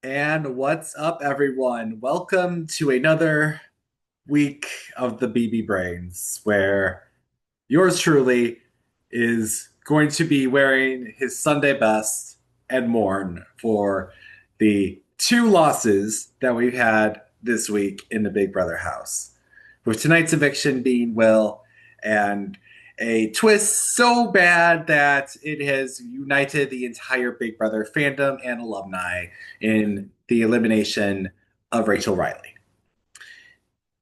And what's up, everyone? Welcome to another week of the BB Brains, where yours truly is going to be wearing his Sunday best and mourn for the two losses that we've had this week in the Big Brother house. With tonight's eviction being Will, and a twist so bad that it has united the entire Big Brother fandom and alumni in the elimination of Rachel Riley.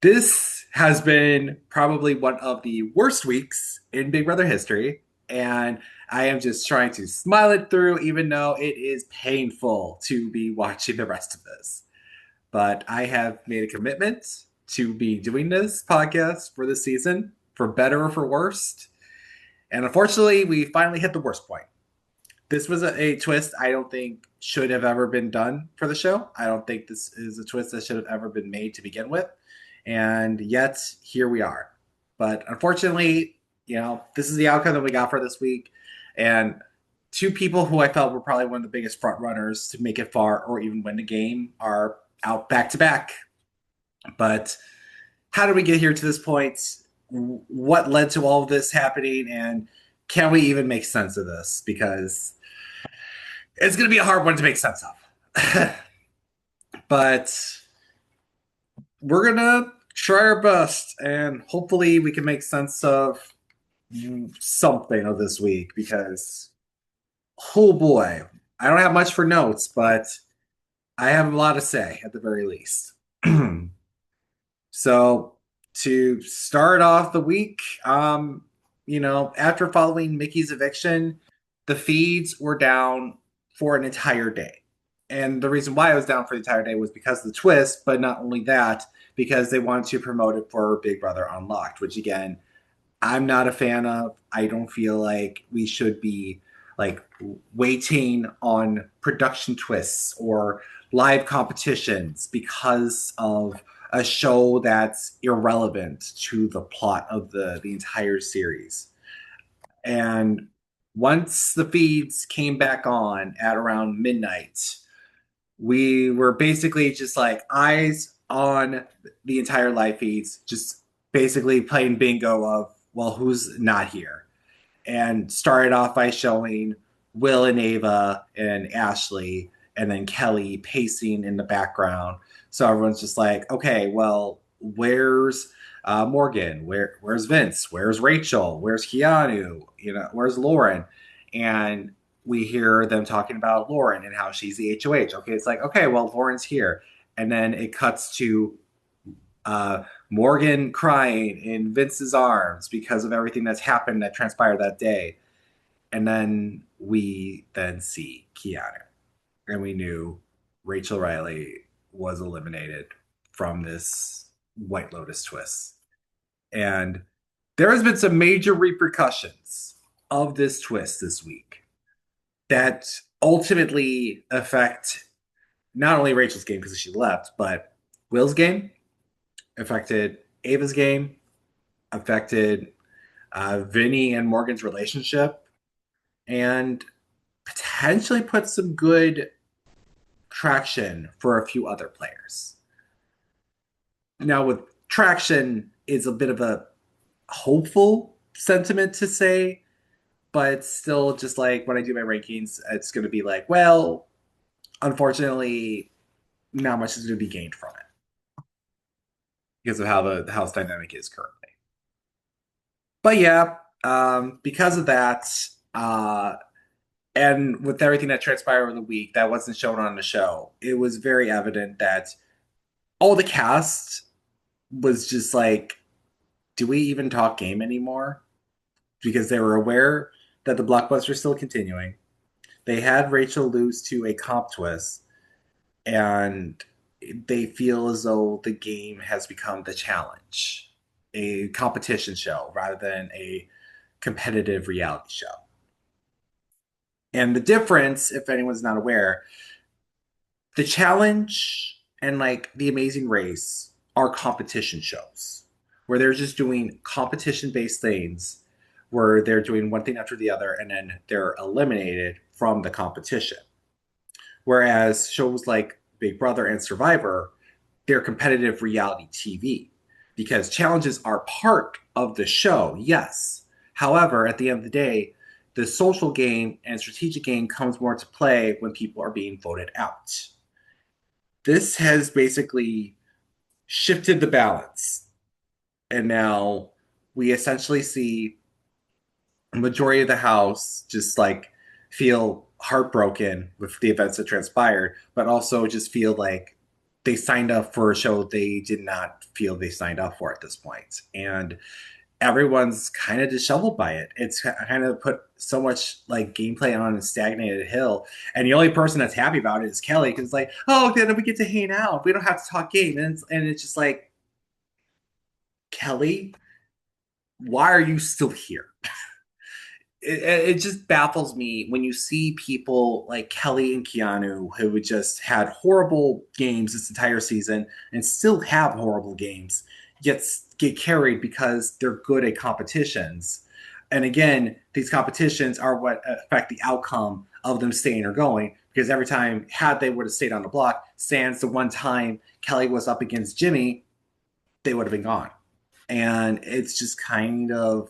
This has been probably one of the worst weeks in Big Brother history, and I am just trying to smile it through, even though it is painful to be watching the rest of this. But I have made a commitment to be doing this podcast for this season, for better or for worse. And unfortunately, we finally hit the worst point. This was a twist I don't think should have ever been done for the show. I don't think this is a twist that should have ever been made to begin with. And yet, here we are. But unfortunately, this is the outcome that we got for this week. And two people who I felt were probably one of the biggest front runners to make it far or even win the game are out back to back. But how did we get here to this point? What led to all of this happening? And can we even make sense of this? Because it's going to be a hard one to make sense of. But we're going to try our best, and hopefully we can make sense of something of this week because, oh boy, I don't have much for notes, but I have a lot to say at the very least. So to start off the week, after following Mickey's eviction, the feeds were down for an entire day. And the reason why I was down for the entire day was because of the twist, but not only that, because they wanted to promote it for Big Brother Unlocked, which again, I'm not a fan of. I don't feel like we should be like waiting on production twists or live competitions because of a show that's irrelevant to the plot of the entire series. And once the feeds came back on at around midnight, we were basically just like eyes on the entire live feeds, just basically playing bingo of, well, who's not here? And started off by showing Will and Ava and Ashley, and then Kelly pacing in the background. So everyone's just like, okay, well, where's Morgan? Where's Vince? Where's Rachel? Where's Keanu? Where's Lauren? And we hear them talking about Lauren and how she's the HOH. Okay, it's like, okay, well, Lauren's here. And then it cuts to Morgan crying in Vince's arms because of everything that's happened that transpired that day. And then we then see Keanu. And we knew Rachel Riley was eliminated from this White Lotus twist. And there has been some major repercussions of this twist this week that ultimately affect not only Rachel's game because she left, but Will's game, affected Ava's game, affected Vinny and Morgan's relationship, and potentially put some good traction for a few other players. Now, with traction is a bit of a hopeful sentiment to say, but it's still just like when I do my rankings, it's going to be like, well, unfortunately, not much is going to be gained from it because of how the house dynamic is currently. But yeah, because of that, and with everything that transpired over the week that wasn't shown on the show, it was very evident that all the cast was just like, do we even talk game anymore? Because they were aware that the blockbuster is still continuing. They had Rachel lose to a comp twist, and they feel as though the game has become the challenge, a competition show rather than a competitive reality show. And the difference, if anyone's not aware, the challenge and like the Amazing Race are competition shows where they're just doing competition based things where they're doing one thing after the other and then they're eliminated from the competition. Whereas shows like Big Brother and Survivor, they're competitive reality TV because challenges are part of the show, yes. However, at the end of the day, the social game and strategic game comes more into play when people are being voted out. This has basically shifted the balance. And now we essentially see a majority of the House just like feel heartbroken with the events that transpired, but also just feel like they signed up for a show they did not feel they signed up for at this point. And everyone's kind of disheveled by it. It's kind of put so much like gameplay on a stagnated hill, and the only person that's happy about it is Kelly because it's like, oh, then we get to hang out. We don't have to talk game, and it's just like, Kelly, why are you still here? It just baffles me when you see people like Kelly and Keanu who just had horrible games this entire season and still have horrible games, yet get carried because they're good at competitions. And again, these competitions are what affect the outcome of them staying or going. Because every time, had they would have stayed on the block, sans the one time Kelly was up against Jimmy, they would have been gone. And it's just kind of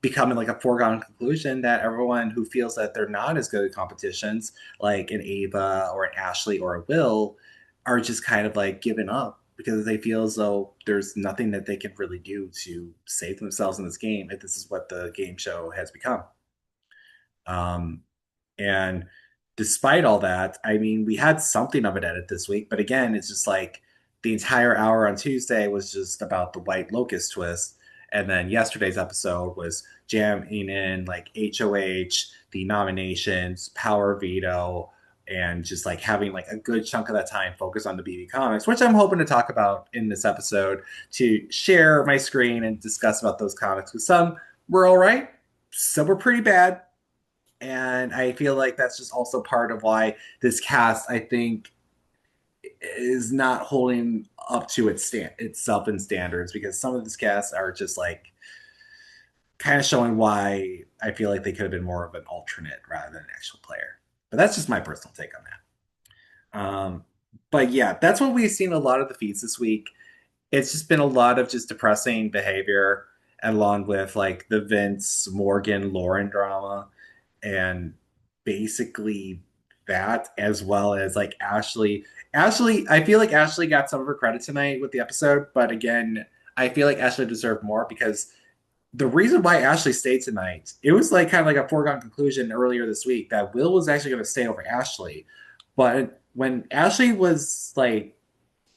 becoming like a foregone conclusion that everyone who feels that they're not as good at competitions, like an Ava or an Ashley or a Will, are just kind of like giving up because they feel as though there's nothing that they can really do to save themselves in this game if this is what the game show has become. Um, and despite all that, I mean, we had something of an edit this week, but again, it's just like the entire hour on Tuesday was just about the White Locust Twist. And then yesterday's episode was jamming in like HOH, the nominations, Power Veto, and just like having like a good chunk of that time focused on the BB comics, which I'm hoping to talk about in this episode to share my screen and discuss about those comics. Because some were all right, some were pretty bad, and I feel like that's just also part of why this cast, I think, is not holding up to itself in standards, because some of this cast are just like kind of showing why I feel like they could have been more of an alternate rather than an actual player. But that's just my personal take on that. But yeah, that's what we've seen a lot of the feeds this week. It's just been a lot of just depressing behavior, along with like the Vince Morgan Lauren drama, and basically that, as well as like Ashley, I feel like Ashley got some of her credit tonight with the episode, but again, I feel like Ashley deserved more because the reason why Ashley stayed tonight, it was like kind of like a foregone conclusion earlier this week that Will was actually going to stay over Ashley. But when Ashley was like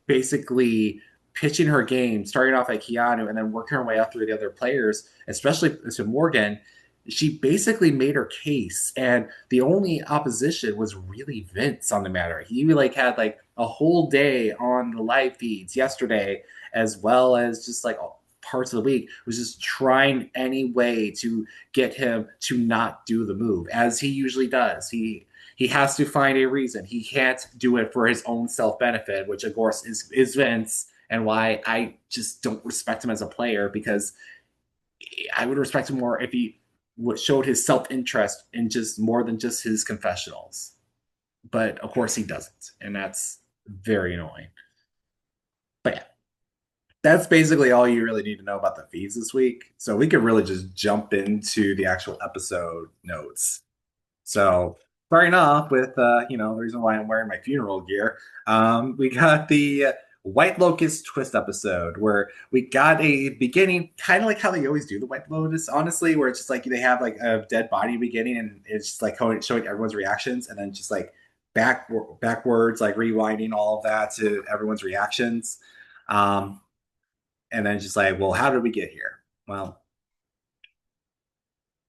basically pitching her game, starting off at Keanu and then working her way up through the other players, especially to Morgan, she basically made her case. And the only opposition was really Vince on the matter. He like had like a whole day on the live feeds yesterday, as well as just like parts of the week, was just trying any way to get him to not do the move, as he usually does. He has to find a reason. He can't do it for his own self benefit, which of course is Vince, and why I just don't respect him as a player, because I would respect him more if he showed his self interest in just more than just his confessionals. But of course he doesn't, and that's very annoying. But yeah, that's basically all you really need to know about the feeds this week. So we could really just jump into the actual episode notes. So starting off with, the reason why I'm wearing my funeral gear, we got the White Locust Twist episode where we got a beginning, kind of like how they always do the White Lotus, honestly, where it's just like they have like a dead body beginning and it's just like showing everyone's reactions, and then just like backwards, like rewinding all of that to everyone's reactions. Um, and then just like, well, how did we get here? Well,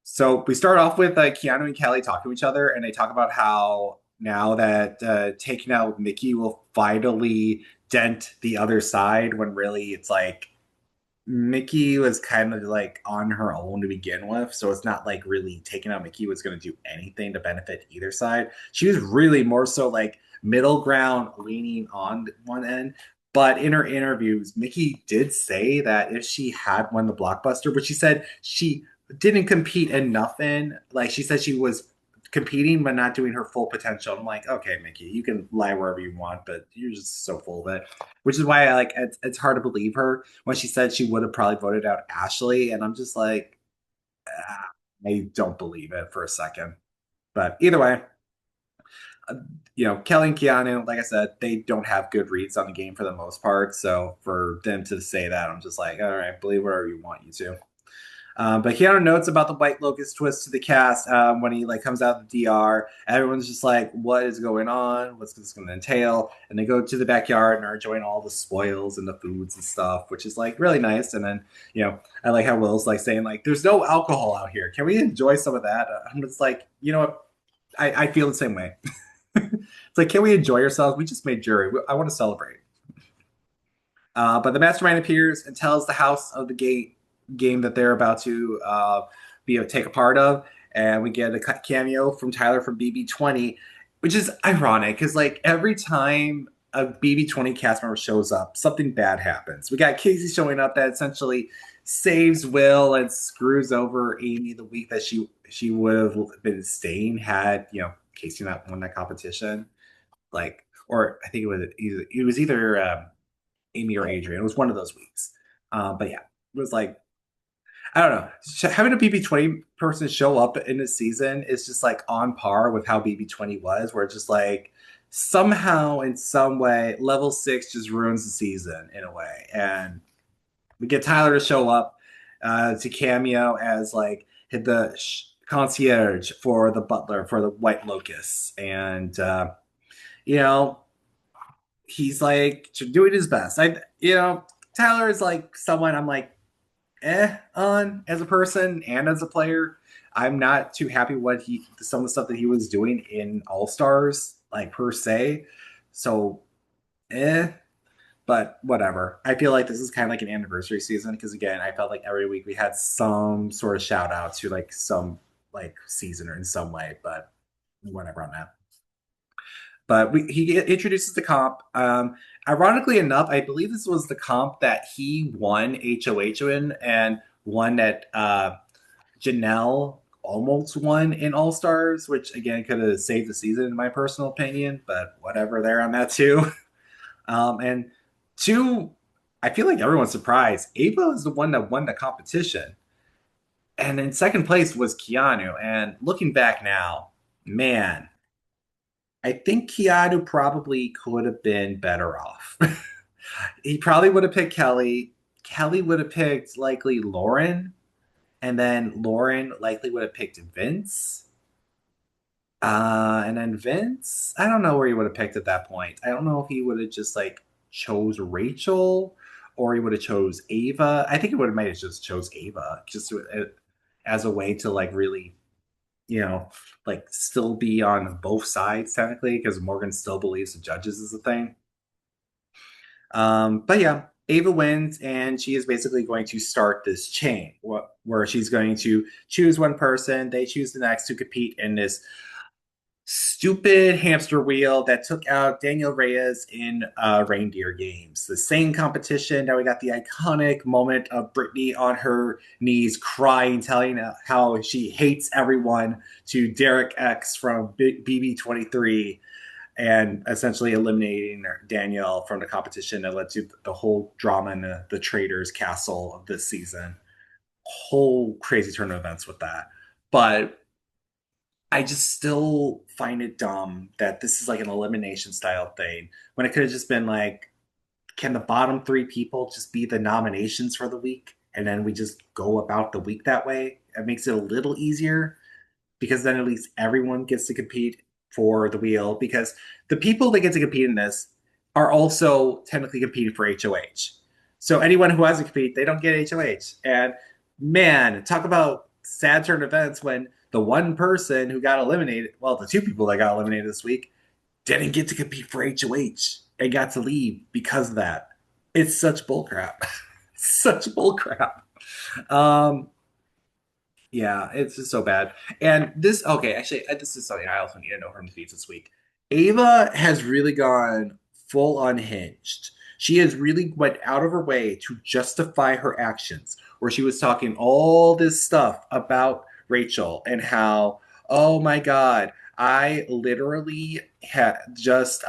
so we start off with Keanu and Kelly talking to each other, and they talk about how now that taking out Mickey will finally dent the other side, when really it's like Mickey was kind of like on her own to begin with. So it's not like really taking out Mickey was going to do anything to benefit either side. She was really more so like middle ground, leaning on one end. But in her interviews, Mickey did say that if she had won the blockbuster, but she said she didn't compete enough in, like she said she was competing but not doing her full potential. I'm like, okay, Mickey, you can lie wherever you want, but you're just so full of it. Which is why I like it's hard to believe her when she said she would have probably voted out Ashley, and I'm just like, ah, I don't believe it for a second. But either way, uh, Kelly and Keanu, like I said, they don't have good reads on the game for the most part. So for them to say that, I'm just like, all right, believe whatever you want you to. But Keanu notes about the White Locust Twist to the cast when he like comes out of the DR. Everyone's just like, "What is going on? What's this going to entail?" And they go to the backyard and are enjoying all the spoils and the foods and stuff, which is like really nice. And then I like how Will's like saying like, "There's no alcohol out here. Can we enjoy some of that?" I'm just like, you know what? I feel the same way. It's like, can we enjoy ourselves? We just made jury. I want to celebrate. But the mastermind appears and tells the house of the game that they're about to take a part of, and we get a cameo from Tyler from BB20, which is ironic because like every time a BB20 cast member shows up, something bad happens. We got Casey showing up that essentially saves Will and screws over Amy the week that she would have been staying had Casey not won that competition. Like, or I think it was either Amy or Adrian. It was one of those weeks. But yeah, it was like I don't know. Having a BB20 person show up in this season is just like on par with how BB20 was, where it's just like somehow in some way level 6 just ruins the season in a way. And we get Tyler to show up to cameo as like the concierge for the butler for the White Locusts, and you know he's like doing his best. Tyler is like someone I'm like on as a person and as a player. I'm not too happy what some of the stuff that he was doing in All Stars, like per se. So, but whatever. I feel like this is kind of like an anniversary season because again, I felt like every week we had some sort of shout out to like some like season or in some way, but whatever on that. But he introduces the comp. Ironically enough, I believe this was the comp that he won HOH in and one that Janelle almost won in All Stars, which again could have saved the season in my personal opinion, but whatever there on that too. And two, I feel like everyone's surprised. Ava is the one that won the competition. And in second place was Keanu. And looking back now, man, I think Keanu probably could have been better off. He probably would have picked Kelly. Kelly would have picked likely Lauren, and then Lauren likely would have picked Vince. And then Vince, I don't know where he would have picked at that point. I don't know if he would have just like chose Rachel or he would have chose Ava. I think he would have might have just chose Ava just as a way to like really like still be on both sides technically because Morgan still believes the judges is a thing. But yeah, Ava wins, and she is basically going to start this chain where she's going to choose one person, they choose the next to compete in this stupid hamster wheel that took out Daniel Reyes in Reindeer Games. The same competition that we got the iconic moment of Brittany on her knees crying, telling how she hates everyone to Derek X from BB23 and essentially eliminating Danielle from the competition that led to the whole drama in the Traders Castle of this season. Whole crazy turn of events with that. But I just still find it dumb that this is like an elimination style thing when it could have just been like, can the bottom three people just be the nominations for the week? And then we just go about the week that way. It makes it a little easier because then at least everyone gets to compete for the wheel because the people that get to compete in this are also technically competing for HOH. So anyone who hasn't competed, they don't get HOH. And man, talk about sad turn events when the one person who got eliminated, well, the two people that got eliminated this week, didn't get to compete for HOH and got to leave because of that. It's such bullcrap. Such bullcrap. Um, yeah, it's just so bad. And this, okay, actually, this is something I also need to know from the feeds this week. Ava has really gone full unhinged. She has really went out of her way to justify her actions, where she was talking all this stuff about Rachel and how, Oh my God. I literally had just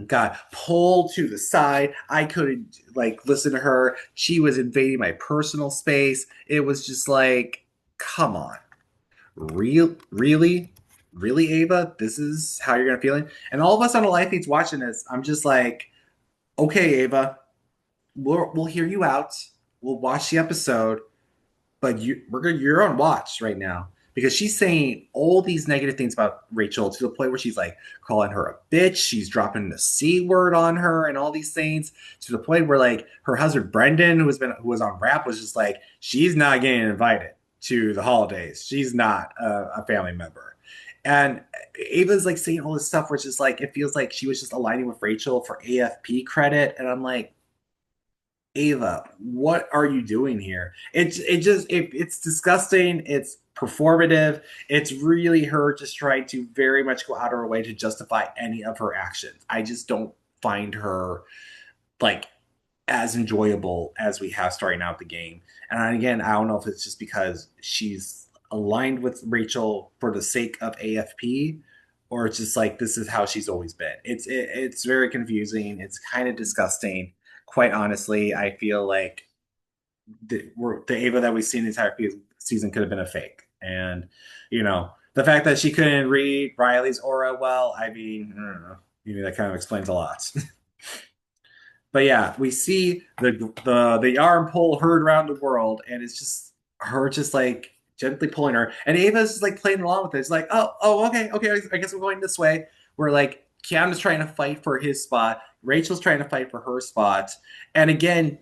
got pulled to the side. I couldn't like listen to her. She was invading my personal space. It was just like, come on. Really? Really, Ava? This is how you're gonna feel it? And all of us on the live feeds watching this, I'm just like, okay, Ava, we'll hear you out. We'll watch the episode, but you're on watch right now because she's saying all these negative things about Rachel to the point where she's like calling her a bitch. She's dropping the c word on her and all these things to the point where like her husband Brendan, who was on Rap, was just like she's not getting invited to the holidays. She's not a family member. And Ava's like saying all this stuff, which is like it feels like she was just aligning with Rachel for AFP credit, and I'm like, Ava, what are you doing here? It's disgusting. It's performative. It's really her just trying to very much go out of her way to justify any of her actions. I just don't find her like as enjoyable as we have starting out the game. And again, I don't know if it's just because she's aligned with Rachel for the sake of AFP, or it's just like this is how she's always been. It's very confusing. It's kind of disgusting. Quite honestly, I feel like the Ava that we've seen the entire season could have been a fake. And the fact that she couldn't read Riley's aura well, I mean, I don't know. Maybe that kind of explains a lot. But yeah, we see the arm pull heard around the world, and it's just her just like gently pulling her, and Ava's just like playing along with it. It's like, oh, okay, I guess we're going this way. We're like Keanu's trying to fight for his spot, Rachel's trying to fight for her spot, and again,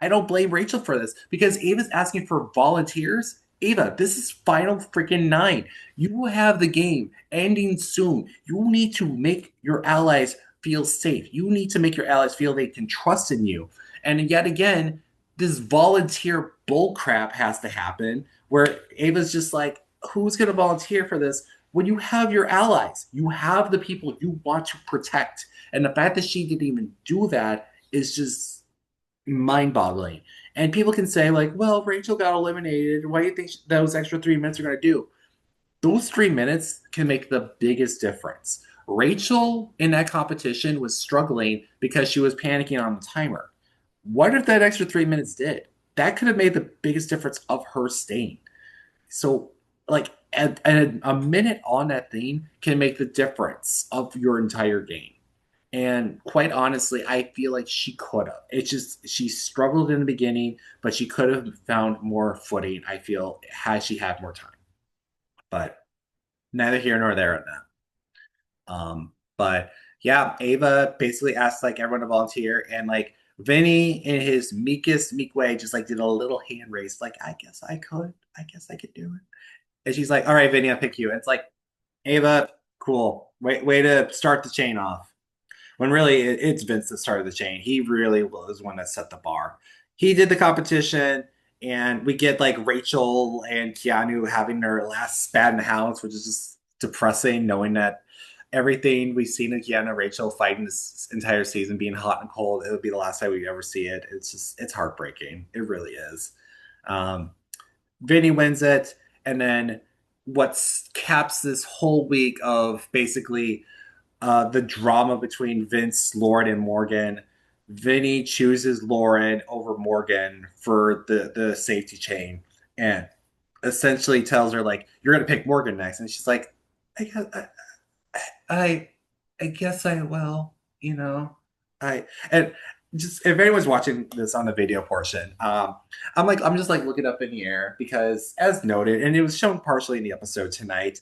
I don't blame Rachel for this because Ava's asking for volunteers. Ava, this is final freaking nine. You will have the game ending soon. You need to make your allies feel safe. You need to make your allies feel they can trust in you. And yet again, this volunteer bullcrap has to happen where Ava's just like, who's going to volunteer for this? When you have your allies, you have the people you want to protect. And the fact that she didn't even do that is just mind-boggling. And people can say like, "Well, Rachel got eliminated. Why do you think those extra 3 minutes are going to do?" Those 3 minutes can make the biggest difference. Rachel in that competition was struggling because she was panicking on the timer. What if that extra 3 minutes did? That could have made the biggest difference of her staying. So, like, a minute on that thing can make the difference of your entire game. And quite honestly, I feel like she could have. It's just she struggled in the beginning, but she could have found more footing, I feel, had she had more time. But neither here nor there on that. But yeah, Ava basically asked like everyone to volunteer, and like Vinny in his meekest meek way just like did a little hand raise, like I guess I could, I guess I could do it. And she's like, "All right, Vinny, I'll pick you." And it's like, Ava, cool, way to start the chain off. When really it's Vince that started the chain. He really was one that set the bar. He did the competition, and we get like Rachel and Keanu having their last spat in the house, which is just depressing, knowing that everything we've seen of Keanu and Rachel fighting this entire season being hot and cold, it would be the last time we ever see it. It's heartbreaking. It really is. Um, Vinny wins it, and then what caps this whole week of basically the drama between Vince, Lauren, and Morgan. Vinny chooses Lauren over Morgan for the safety chain, and essentially tells her like, "You're gonna pick Morgan next," and she's like, "I guess I, I guess I will." You know, I and just if anyone's watching this on the video portion, I'm just like looking up in the air because as noted, and it was shown partially in the episode tonight,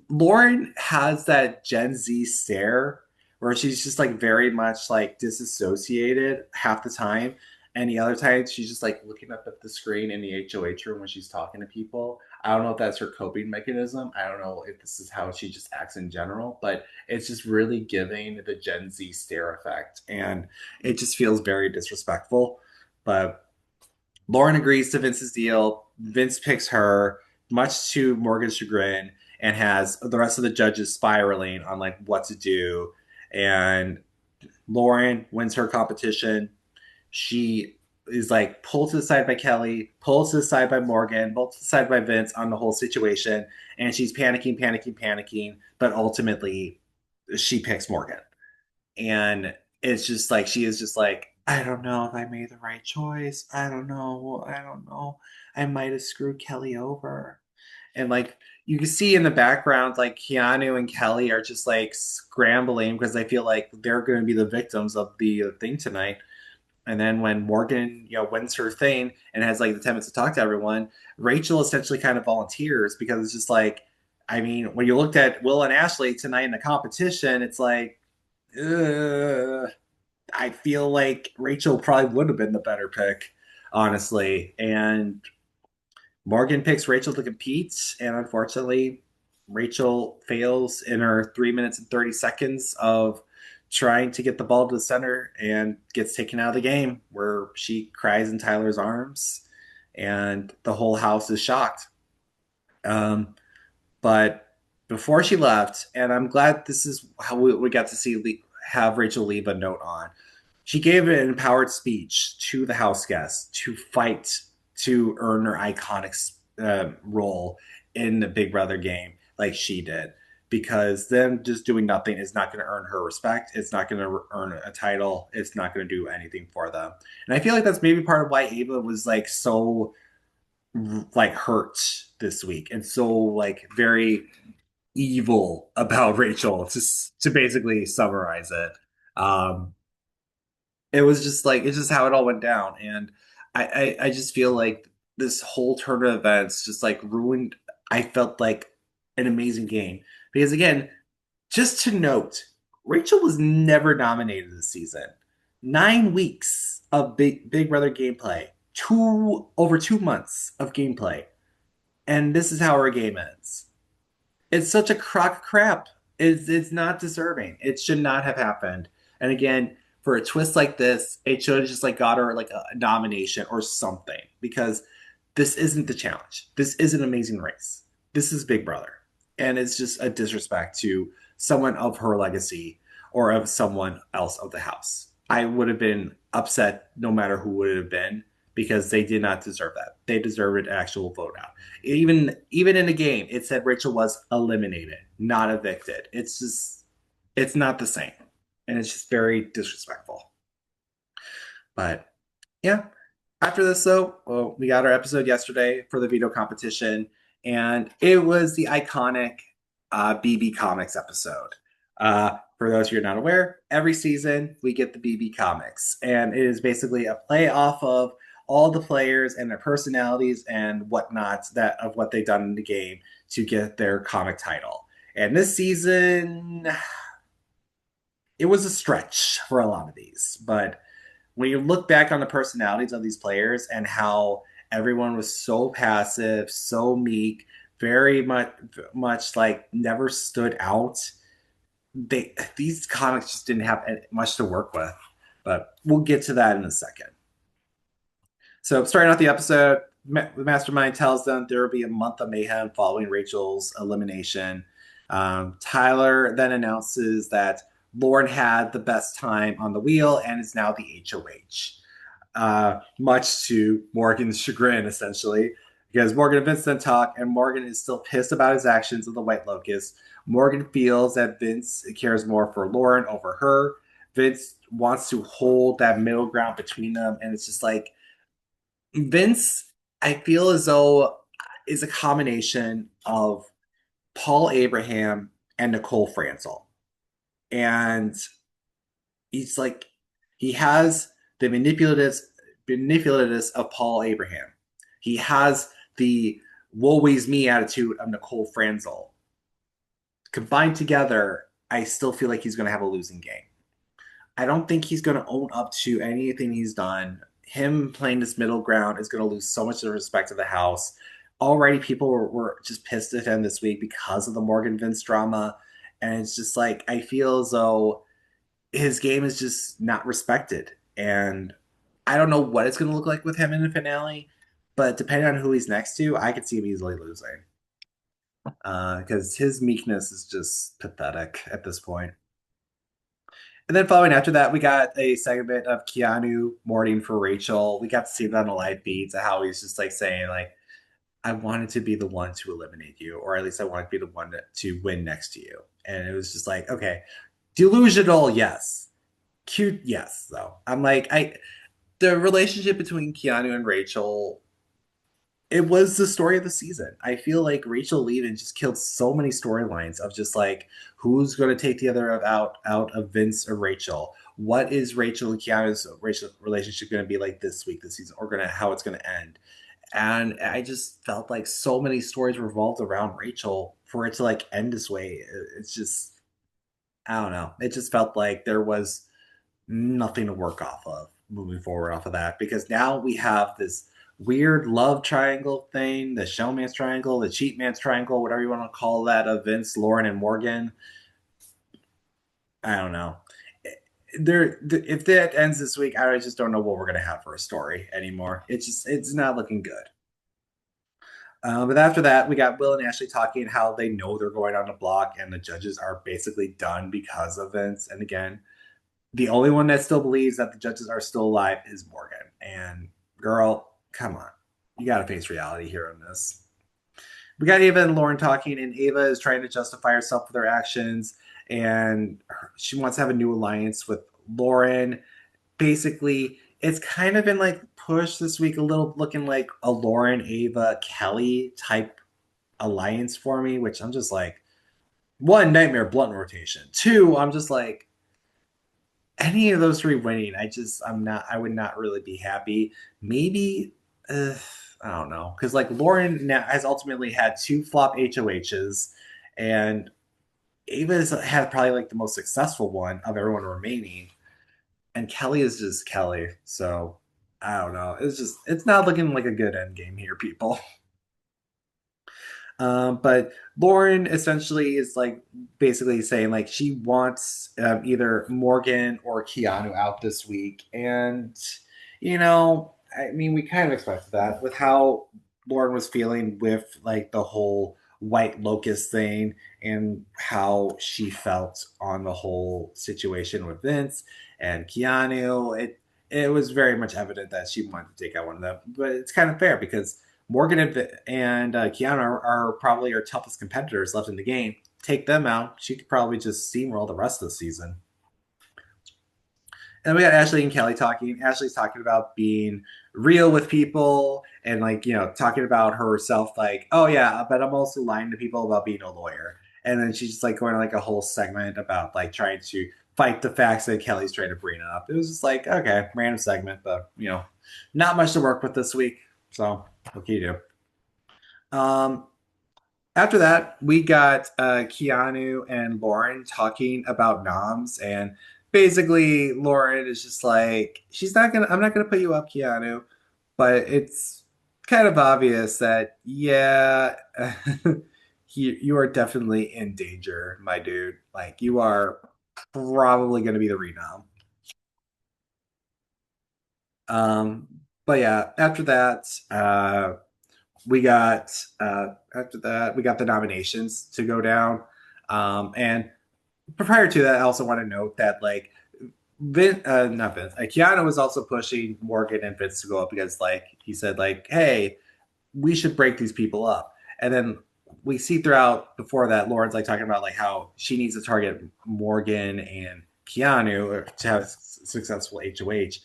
Lauren has that Gen Z stare where she's just like very much like disassociated half the time. And the other time she's just like looking up at the screen in the HOH room when she's talking to people. I don't know if that's her coping mechanism. I don't know if this is how she just acts in general, but it's just really giving the Gen Z stare effect. And it just feels very disrespectful. But Lauren agrees to Vince's deal. Vince picks her, much to Morgan's chagrin, and has the rest of the judges spiraling on like what to do. And Lauren wins her competition. She is like pulled to the side by Kelly, pulled to the side by Morgan, pulled to the side by Vince on the whole situation, and she's panicking, panicking, panicking, but ultimately she picks Morgan. And it's just like she is just like, I don't know if I made the right choice. I don't know. I don't know. I might have screwed Kelly over. And like you can see in the background, like Keanu and Kelly are just like scrambling because they feel like they're going to be the victims of the thing tonight. And then when Morgan, wins her thing and has like the 10 minutes to talk to everyone, Rachel essentially kind of volunteers because it's just like, I mean, when you looked at Will and Ashley tonight in the competition, it's like, I feel like Rachel probably would have been the better pick, honestly. And Morgan picks Rachel to compete, and unfortunately, Rachel fails in her 3 minutes and 30 seconds of trying to get the ball to the center and gets taken out of the game, where she cries in Tyler's arms, and the whole house is shocked. Um, but before she left, and I'm glad this is how we got to see have Rachel leave a note on. She gave an empowered speech to the house guests to fight to earn her iconic role in the Big Brother game, like she did. Because them just doing nothing is not going to earn her respect. It's not going to earn a title. It's not going to do anything for them. And I feel like that's maybe part of why Ava was like so like hurt this week and so like very evil about Rachel to basically summarize it. Um, it was just like it's just how it all went down, and I just feel like this whole turn of events just like ruined. I felt like an amazing game because again, just to note, Rachel was never nominated this season. 9 weeks of Big Brother gameplay, two over 2 months of gameplay, and this is how her game ends. It's such a crock of crap. It's not deserving. It should not have happened. And again, for a twist like this, it should have just like got her like a nomination or something because this isn't the challenge. This isn't Amazing Race. This is Big Brother, and it's just a disrespect to someone of her legacy or of someone else of the house. I would have been upset no matter who would have been because they did not deserve that. They deserved an actual vote out. Even in the game, it said Rachel was eliminated, not evicted. It's just it's not the same, and it's just very disrespectful. But yeah, after this though, well, we got our episode yesterday for the veto competition, and it was the iconic BB Comics episode. For those who are not aware, every season we get the BB Comics, and it is basically a play off of all the players and their personalities and whatnot that of what they've done in the game to get their comic title. And this season, it was a stretch for a lot of these, but when you look back on the personalities of these players and how everyone was so passive, so meek, very much like never stood out, these comics just didn't have much to work with. But we'll get to that in a second. So starting out the episode, the mastermind tells them there will be a month of mayhem following Rachel's elimination. Tyler then announces that Lauren had the best time on the wheel and is now the HOH. Much to Morgan's chagrin, essentially, because Morgan and Vince then talk, and Morgan is still pissed about his actions of the White Locust. Morgan feels that Vince cares more for Lauren over her. Vince wants to hold that middle ground between them, and it's just like Vince, I feel as though is a combination of Paul Abraham and Nicole Franzel. And he's like he has the manipulativeness of Paul Abraham. He has the woe is me attitude of Nicole Franzel. Combined together, I still feel like he's going to have a losing game. I don't think he's going to own up to anything he's done. Him playing this middle ground is going to lose so much of the respect of the house. Already, people were just pissed at him this week because of the Morgan Vince drama. And it's just like, I feel as though his game is just not respected. And I don't know what it's going to look like with him in the finale, but depending on who he's next to, I could see him easily losing. Because his meekness is just pathetic at this point. And then following after that, we got a segment of Keanu mourning for Rachel. We got to see that on the live feeds, how he's just like saying like, I wanted to be the one to eliminate you, or at least I wanted to be the one to win next to you. And it was just like, okay, delusional, yes. Cute, yes. Though I'm like, I the relationship between Keanu and Rachel, it was the story of the season. I feel like Rachel leaving just killed so many storylines of just like who's going to take the other out of Vince or Rachel. What is Rachel and Keanu's relationship going to be like this week, this season, or gonna how it's going to end? And I just felt like so many stories revolved around Rachel for it to like end this way. It's just I don't know. It just felt like there was nothing to work off of moving forward off of that because now we have this weird love triangle thing, the showman's triangle, the cheat man's triangle, whatever you want to call that, of Vince, Lauren, and Morgan. I don't know. If that ends this week, I just don't know what we're gonna have for a story anymore. It's not looking good. But after that, we got Will and Ashley talking how they know they're going on the block and the judges are basically done because of Vince. And again, the only one that still believes that the judges are still alive is Morgan. And girl, come on. You got to face reality here on this. We got Ava and Lauren talking, and Ava is trying to justify herself for their actions. And she wants to have a new alliance with Lauren. Basically, it's kind of been like pushed this week a little, looking like a Lauren, Ava, Kelly type alliance for me, which I'm just like, one, nightmare blunt rotation. Two, I'm just like, any of those three winning, I would not really be happy. Maybe, I don't know. Because like Lauren now has ultimately had two flop HOHs, and Ava's had probably like the most successful one of everyone remaining. And Kelly is just Kelly. So I don't know. It's not looking like a good end game here, people. But Lauren essentially is like basically saying like she wants either Morgan or Keanu out this week, and I mean, we kind of expected that with how Lauren was feeling with like the whole White Locust thing and how she felt on the whole situation with Vince and Keanu. It was very much evident that she wanted to take out one of them, but it's kind of fair because Morgan and Keanu are probably our toughest competitors left in the game. Take them out, she could probably just steamroll the rest of the season. And we got Ashley and Kelly talking. Ashley's talking about being real with people and like, talking about herself like, oh yeah, but I'm also lying to people about being a lawyer. And then she's just like going on like a whole segment about like trying to fight the facts that Kelly's trying to bring up. It was just like, okay, random segment, but not much to work with this week. So what can you do? After that, we got Keanu and Lauren talking about noms, and basically Lauren is just like, I'm not gonna put you up, Keanu, but it's kind of obvious that yeah, you are definitely in danger, my dude. Like you are probably gonna be the renom. Um, but yeah, we got after that we got the nominations to go down, and prior to that I also want to note that like not Vince, Keanu was also pushing Morgan and Vince to go up because like he said like, hey, we should break these people up. And then we see throughout before that Lauren's like talking about like how she needs to target Morgan and Keanu to have successful HOH.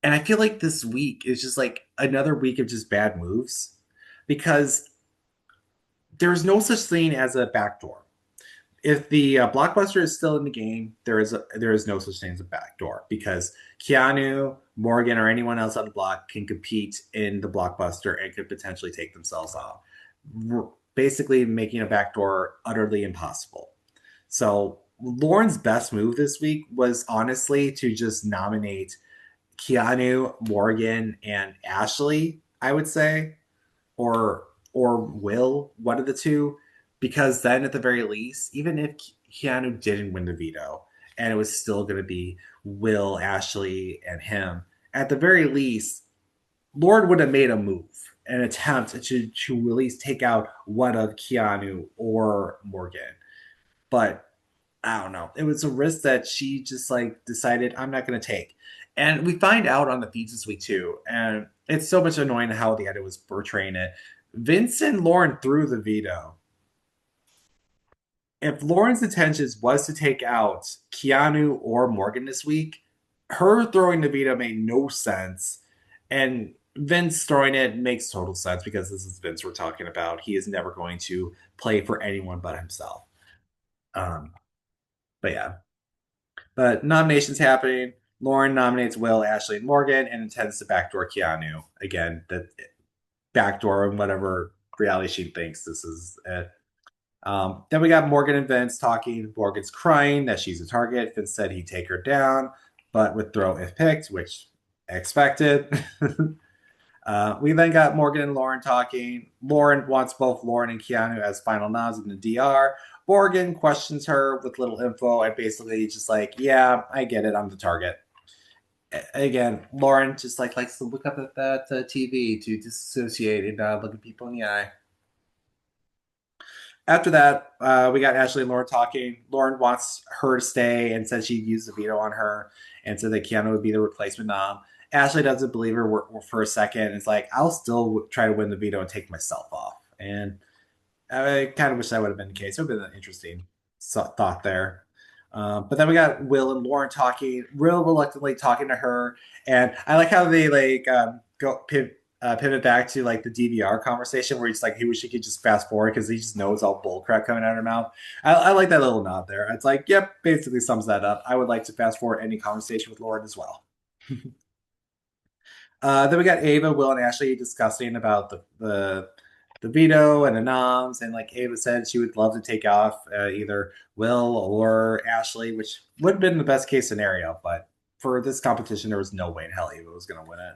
And I feel like this week is just like another week of just bad moves because there's no such thing as a backdoor. If the blockbuster is still in the game, there is no such thing as a backdoor because Keanu, Morgan, or anyone else on the block can compete in the blockbuster and could potentially take themselves off, basically making a backdoor utterly impossible. So Lauren's best move this week was honestly to just nominate Keanu, Morgan, and Ashley, I would say, or Will, one of the two, because then at the very least, even if Keanu didn't win the veto, and it was still going to be Will, Ashley, and him, at the very least, Lord would have made a move, an attempt to at least take out one of Keanu or Morgan. But I don't know. It was a risk that she just like decided I'm not going to take. And we find out on the feeds this week too. And it's so much annoying how the edit was portraying it. Vince and Lauren threw the veto. If Lauren's intentions was to take out Keanu or Morgan this week, her throwing the veto made no sense. And Vince throwing it makes total sense because this is Vince we're talking about. He is never going to play for anyone but himself. Um, but yeah. But nominations happening. Lauren nominates Will, Ashley, and Morgan and intends to backdoor Keanu. Again, the backdoor and whatever reality she thinks this is it. Then we got Morgan and Vince talking. Morgan's crying that she's a target. Vince said he'd take her down, but would throw if picked, which expected. We then got Morgan and Lauren talking. Lauren wants both Lauren and Keanu as final nods in the DR. Morgan questions her with little info and basically just like, yeah, I get it. I'm the target. Again, Lauren just like likes to look up at that TV to disassociate and look at people in the eye. After that, we got Ashley and Lauren talking. Lauren wants her to stay and says she'd use the veto on her and said that Keanu would be the replacement nom. Ashley doesn't believe her for a second. It's like, I'll still try to win the veto and take myself off. And I kind of wish that would have been the case. It would have been an interesting thought there. But then we got Will and Lauren talking, real reluctantly talking to her, and I like how they like pivot back to like the DVR conversation where he's like he wish he could just fast forward because he just knows all bull crap coming out of her mouth. I like that little nod there. It's like, yep, basically sums that up. I would like to fast forward any conversation with Lauren as well. Then we got Ava, Will, and Ashley discussing about the veto and the noms, and like Ava said, she would love to take off either Will or Ashley, which would have been the best case scenario. But for this competition, there was no way in hell Ava was going to win it.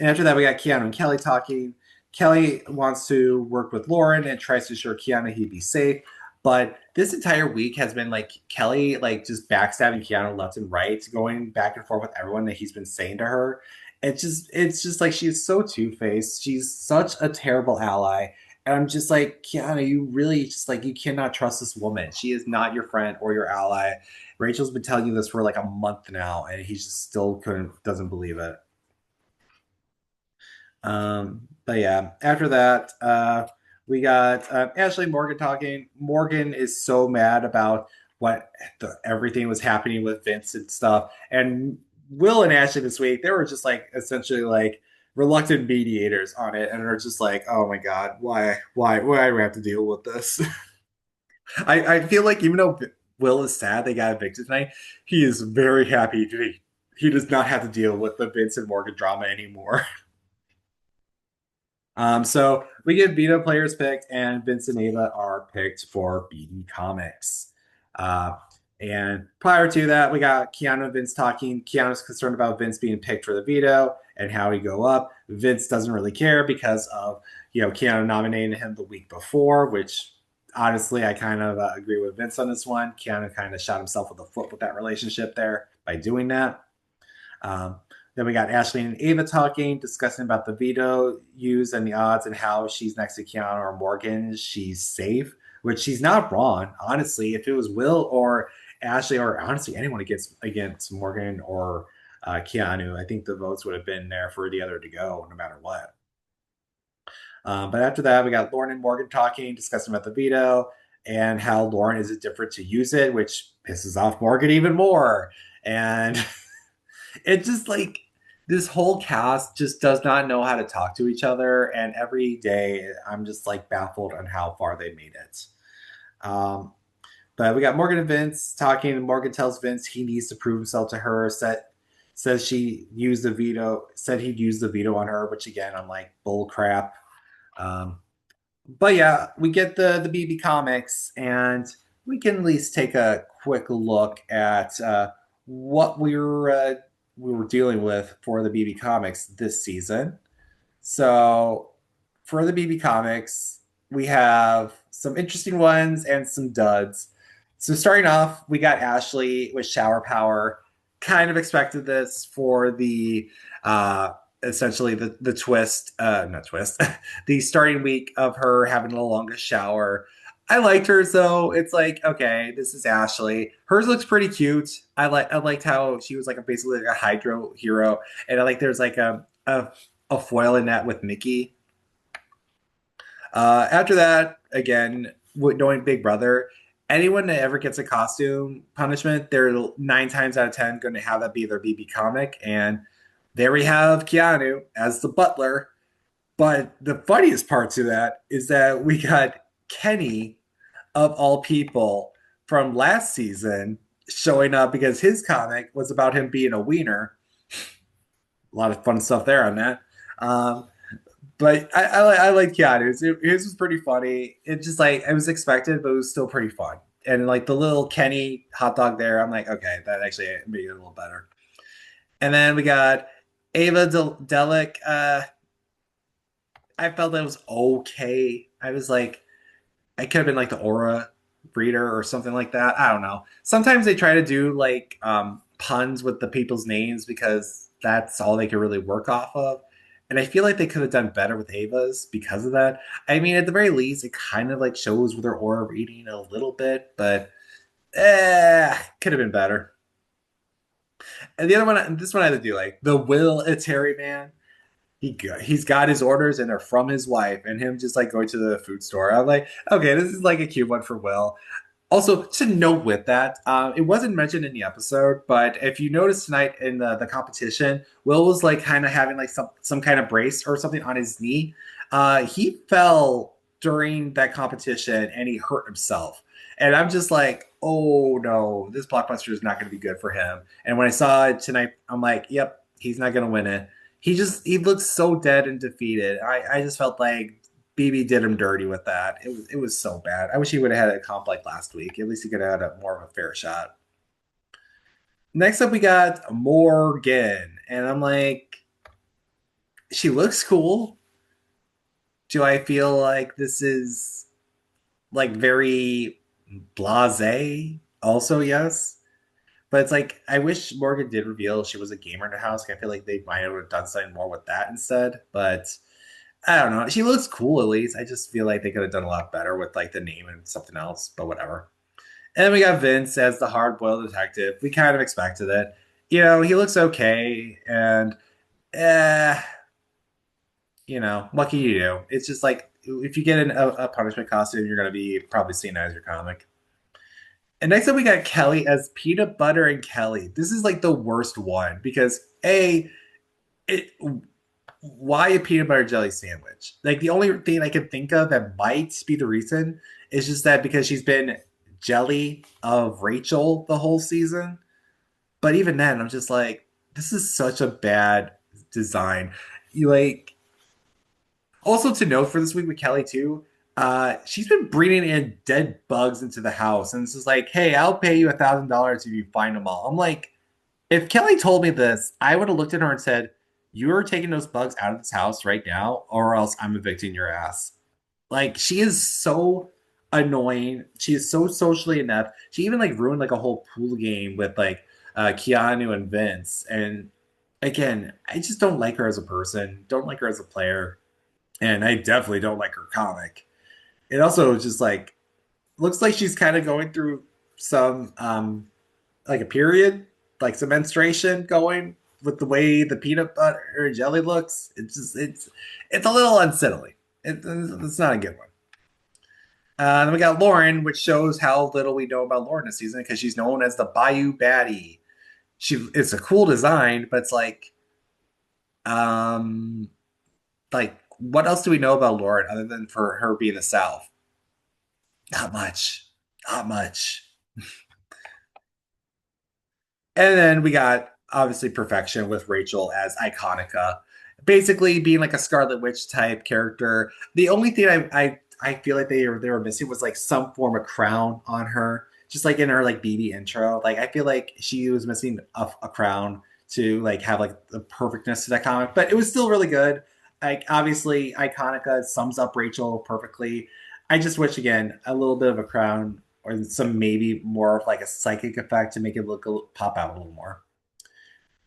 And after that, we got Keanu and Kelly talking. Kelly wants to work with Lauren and tries to assure Keanu he'd be safe. But this entire week has been like Kelly, like just backstabbing Keanu left and right, going back and forth with everyone that he's been saying to her. It's just like she's so two-faced. She's such a terrible ally. And I'm just like, Keanu, you really just like, you cannot trust this woman. She is not your friend or your ally. Rachel's been telling you this for like a month now, and he just still doesn't believe it. But yeah, after that, we got Ashley and Morgan talking. Morgan is so mad about everything was happening with Vince and stuff. And Will and Ashley this week, they were just like essentially like reluctant mediators on it, and are just like, oh my god, why do we have to deal with this? I feel like even though Will is sad they got evicted tonight, he is very happy to be. He does not have to deal with the Vince and Morgan drama anymore. So we get veto players picked, and Vince and Ava are picked for BD Comics. Uh, and prior to that, we got Keanu and Vince talking. Keanu's concerned about Vince being picked for the veto and how he go up. Vince doesn't really care because of Keanu nominating him the week before, which honestly I kind of agree with Vince on this one. Keanu kind of shot himself in the foot with that relationship there by doing that. Um, then we got Ashley and Ava talking, discussing about the veto use and the odds and how she's next to Keanu or Morgan. She's safe, which she's not wrong. Honestly, if it was Will or Ashley or honestly anyone against Morgan or Keanu, I think the votes would have been there for the other to go no matter what. But after that, we got Lauren and Morgan talking, discussing about the veto and how Lauren is indifferent to use it, which pisses off Morgan even more. And it just like this whole cast just does not know how to talk to each other, and every day I'm just like baffled on how far they made it. Um, but we got Morgan and Vince talking, and Morgan tells Vince he needs to prove himself to her. Says she used the veto, said he'd use the veto on her, which again I'm like bull crap. Um, but yeah, we get the BB comics, and we can at least take a quick look at what we were dealing with for the BB comics this season. So for the BB comics, we have some interesting ones and some duds. So starting off, we got Ashley with shower power. Kind of expected this for the essentially the twist, not twist, the starting week of her having the longest shower. I liked hers though. It's like, okay, this is Ashley. Hers looks pretty cute. I liked how she was like basically like a hydro hero, and I like there's like a foil in that with Mickey. After that, again, knowing Big Brother, anyone that ever gets a costume punishment, they're 9 times out of 10 going to have that be their BB comic. And there we have Keanu as the butler. But the funniest part to that is that we got Kenny, of all people, from last season showing up because his comic was about him being a wiener. A lot of fun stuff there on that. Um, but I like Keanu's. His was pretty funny. It just like it was expected, but it was still pretty fun. And like the little Kenny hot dog there, I'm like, okay, that actually made it a little better. And then we got Ava Delic. I felt that was okay. I was like, I could have been like the aura reader or something like that. I don't know. Sometimes they try to do like puns with the people's names because that's all they can really work off of. And I feel like they could have done better with Ava's because of that. I mean, at the very least, it kind of like shows with their aura reading a little bit, but could have been better. And the other one, this one I had to do like the Will Terry man. He's got his orders and they're from his wife, and him just like going to the food store. I'm like, okay, this is like a cute one for Will. Also, to note with that, it wasn't mentioned in the episode, but if you notice tonight in the competition, Will was like kind of having like some kind of brace or something on his knee. He fell during that competition and he hurt himself. And I'm just like, oh no, this blockbuster is not going to be good for him. And when I saw it tonight, I'm like, yep, he's not going to win it. He looks so dead and defeated. I just felt like BB did him dirty with that. It was so bad. I wish he would have had a comp like last week. At least he could have had a more of a fair shot. Next up, we got Morgan, and I'm like, she looks cool. Do I feel like this is like very blasé? Also, yes. But it's like I wish Morgan did reveal she was a gamer in the house. I feel like they might have done something more with that instead. But I don't know. She looks cool at least. I just feel like they could have done a lot better with like the name and something else. But whatever. And then we got Vince as the hard-boiled detective. We kind of expected it. He looks okay, and eh, what can you do? It's just like if you get a punishment costume, you're gonna be probably seen as your comic. And next up, we got Kelly as Peanut Butter and Kelly. This is like the worst one because it why a peanut butter jelly sandwich? Like the only thing I can think of that might be the reason is just that because she's been jelly of Rachel the whole season. But even then, I'm just like, this is such a bad design. You like also to note for this week with Kelly too. She's been bringing in dead bugs into the house, and it's just like, hey, I'll pay you $1,000 if you find them all. I'm like, if Kelly told me this, I would have looked at her and said, "You are taking those bugs out of this house right now, or else I'm evicting your ass." Like she is so annoying. She is so socially inept. She even like ruined like a whole pool game with like Keanu and Vince. And again, I just don't like her as a person. Don't like her as a player, and I definitely don't like her comic. It also just like looks like she's kind of going through some like a period, like some menstruation going with the way the peanut butter and jelly looks. It's a little unsettling. It's not a good one. Then we got Lauren, which shows how little we know about Lauren this season because she's known as the Bayou Baddie. It's a cool design, but it's um, like what else do we know about Lauren other than for her being the South? Not much. Not much. And then we got obviously Perfection with Rachel as Iconica, basically being like a Scarlet Witch type character. The only thing I feel like they were missing was like some form of crown on her, just like in her like BB intro. Like I feel like she was missing a crown to like have like the perfectness to that comic, but it was still really good. Like obviously Iconica sums up Rachel perfectly. I just wish again a little bit of a crown or some maybe more of like a psychic effect to make it pop out a little more.